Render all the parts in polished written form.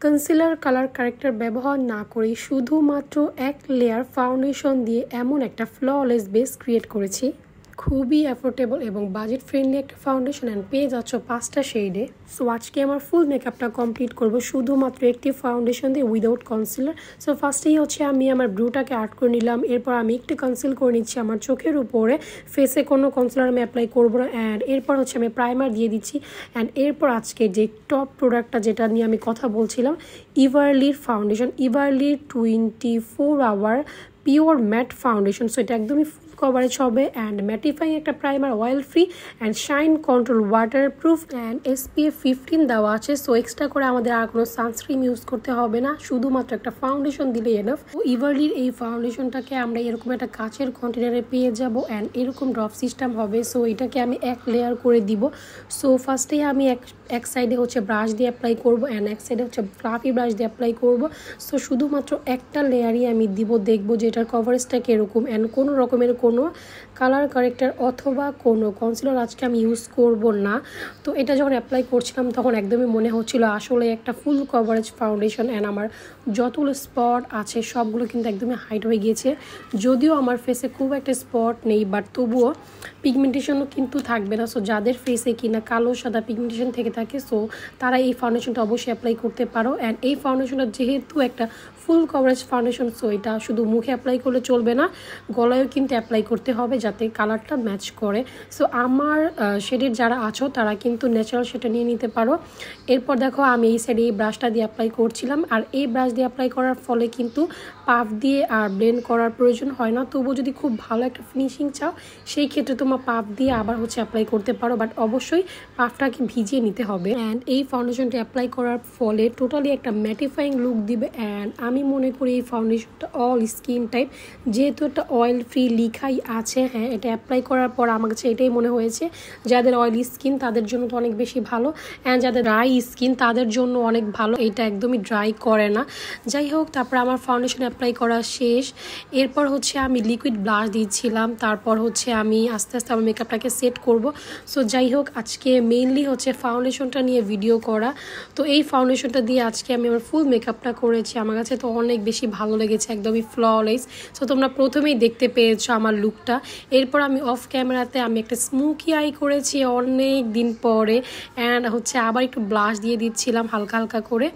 Concealer colour corrector ব্যবহার না করে শুধুমাত্র এক লেয়ার ফাউন্ডেশন দিয়ে এমন একটা ফ্ললেস বেস ক্রিয়েট করেছি। খুবই অ্যাফোর্ডেবল এবং বাজেট ফ্রেন্ডলি একটা ফাউন্ডেশন অ্যান্ড পেয়ে যাচ্ছ 5টা শেডে। সো আজকে আমার ফুল মেকআপটা কমপ্লিট করব শুধুমাত্র একটি ফাউন্ডেশন দিয়ে উইদাউট কনসিলার। সো ফার্স্টেই হচ্ছে আমি আমার ব্রুটাকে আর্ট করে নিলাম, এরপর আমি একটু কনসিল করে নিচ্ছি আমার চোখের উপরে। ফেসে কোনো কনসিলার আমি অ্যাপ্লাই করবো না, অ্যান্ড এরপর হচ্ছে আমি প্রাইমার দিয়ে দিচ্ছি। অ্যান্ড এরপর আজকে যে টপ প্রোডাক্টটা যেটা নিয়ে আমি কথা বলছিলাম, ইভারলির ফাউন্ডেশন, ইভারলির 24 hour pure matte foundation. So এটা একদমই ফুল কভারেজ হবে অ্যান্ড ম্যাটিফাইং একটা primer, oil free and shine control, waterproof and SPF 15 দেওয়া আছে। সো এক্সট্রা করে আমাদের আর কোনো সানস্ক্রিন ইউজ করতে হবে না, শুধুমাত্র একটা ফাউন্ডেশন দিলেই এনাফ। ইভারলির এই ফাউন্ডেশনটাকে আমরা এরকম একটা কাচের কন্টেনারে পেয়ে যাব অ্যান্ড এরকম ড্রপ সিস্টেম হবে। সো এটাকে আমি এক লেয়ার করে দিব। সো ফার্স্টেই আমি এক সাইডে হচ্ছে ব্রাশ দিয়ে অ্যাপ্লাই করবো অ্যান্ড এক সাইডে হচ্ছে ফ্লাফি ব্রাশ দিয়ে অ্যাপ্লাই করবো। সো শুধুমাত্র একটা লেয়ারই আমি দিব, দেখবো যে এটার কভারেজটা কীরকম অ্যান্ড কোনো রকমের কোনো কালার কারেক্টার অথবা কোনো কনসিলার আজকে আমি ইউজ করব না। তো এটা যখন অ্যাপ্লাই করছিলাম তখন একদমই মনে হচ্ছিল আসলে একটা ফুল কভারেজ ফাউন্ডেশন অ্যান্ড আমার যতগুলো স্পট আছে সবগুলো কিন্তু একদমই হাইট হয়ে গিয়েছে। যদিও আমার ফেসে খুব একটা স্পট নেই, বাট তবুও পিগমেন্টেশনও কিন্তু থাকবে না। সো যাদের ফেসে কিনা কালো সাদা পিগমেন্টেশন থেকে থাকে, সো তারা এই ফাউন্ডেশনটা অবশ্যই অ্যাপ্লাই করতে পারো। অ্যান্ড এই ফাউন্ডেশনটা যেহেতু একটা ফুল কভারেজ ফাউন্ডেশন, সো এটা শুধু মুখে অ্যাপ্লাই করলে চলবে না, গলায়ও কিন্তু অ্যাপ্লাই করতে হবে যাতে কালারটা ম্যাচ করে। সো আমার শেডের যারা আছো তারা কিন্তু ন্যাচারাল সেটা নিয়ে নিতে পারো। এরপর দেখো আমি এই সাইডে এই ব্রাশটা দিয়ে অ্যাপ্লাই করছিলাম, আর এই ব্রাশ দিয়ে অ্যাপ্লাই করার ফলে কিন্তু পাফ দিয়ে আর ব্লেন্ড করার প্রয়োজন হয় না। তবুও যদি খুব ভালো একটা ফিনিশিং চাও সেই ক্ষেত্রে তোমার পাফ দিয়ে আবার হচ্ছে অ্যাপ্লাই করতে পারো, বাট অবশ্যই পাফটাকে ভিজিয়ে নিতে হবে। অ্যান্ড এই ফাউন্ডেশনটা অ্যাপ্লাই করার ফলে টোটালি একটা ম্যাটিফাইং লুক দিবে। অ্যান্ড আমি মনে করি এই ফাউন্ডেশনটা অল স্কিন টাইপ, যেহেতু একটা অয়েল ফ্রি লিখাই আছে, হ্যাঁ এটা অ্যাপ্লাই করার পর আমার কাছে এটাই মনে হয়েছে যাদের অয়েলি স্কিন তাদের জন্য তো অনেক বেশি ভালো, অ্যান্ড যাদের ড্রাই স্কিন তাদের জন্য অনেক ভালো, এটা একদমই ড্রাই করে না। যাই হোক, তারপর আমার ফাউন্ডেশন অ্যাপ্লাই করা শেষ। এরপর হচ্ছে আমি লিকুইড ব্লাশ দিচ্ছিলাম, তারপর হচ্ছে আমি আস্তে আস্তে আমার মেকআপটাকে সেট করব। সো যাই হোক, আজকে মেইনলি হচ্ছে ফাউন্ডেশনটা নিয়ে ভিডিও করা। তো এই ফাউন্ডেশনটা দিয়ে আজকে আমি আমার ফুল মেকআপটা করেছি, আমার কাছে তো অনেক বেশি ভালো লেগেছে, একদমই ফ্ললেস। সো তোমরা প্রথমেই দেখতে পেয়েছো আমার লুকটা। এরপর আমি অফ ক্যামেরাতে আমি একটা স্মোকি আই করেছি অনেক দিন পরে, অ্যান্ড হচ্ছে আবার একটু ব্লাশ দিয়ে দিচ্ছিলাম হালকা হালকা করে।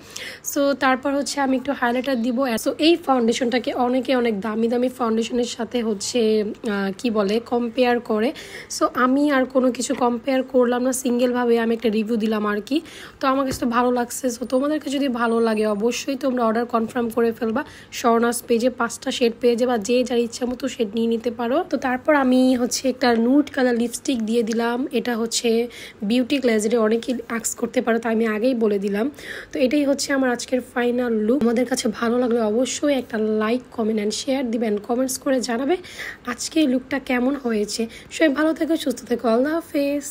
সো তারপর হচ্ছে আমি একটু হাইলাইটার দিব। সো এই ফাউন্ডেশনটাকে অনেকে অনেক দামি দামি ফাউন্ডেশনের সাথে হচ্ছে কি বলে কম্পেয়ার করে। সো আমি আর কোনো কিছু কম্পেয়ার করলাম না, সিঙ্গেলভাবে আমি একটা রিভিউ দিলাম আর কি। তো আমার কাছে তো ভালো লাগছে। সো তোমাদেরকে যদি ভালো লাগে অবশ্যই তোমরা অর্ডার কনফার্ম করে ফেলবা। স্বর্ণাস পেজে 5টা শেড পেয়ে যাবা, যে যার ইচ্ছা মতো শেড নিয়ে নিতে পারো। তো তারপর আমি হচ্ছে একটা নুড কালার লিপস্টিক দিয়ে দিলাম, এটা হচ্ছে বিউটি গ্লেজারে, অনেকেই আক্স করতে পারো, তাই আমি আগেই বলে দিলাম। তো এটাই হচ্ছে আমার আজকের ফাইনাল লুক। আমাদের কাছে ভালো লাগলে অবশ্যই একটা লাইক, কমেন্ট অ্যান্ড শেয়ার দিবেন, কমেন্টস করে জানাবে আজকে এই লুকটা কেমন হয়েছে। সবাই ভালো থেকো, সুস্থ থেকো, আল্লাহ হাফেজ।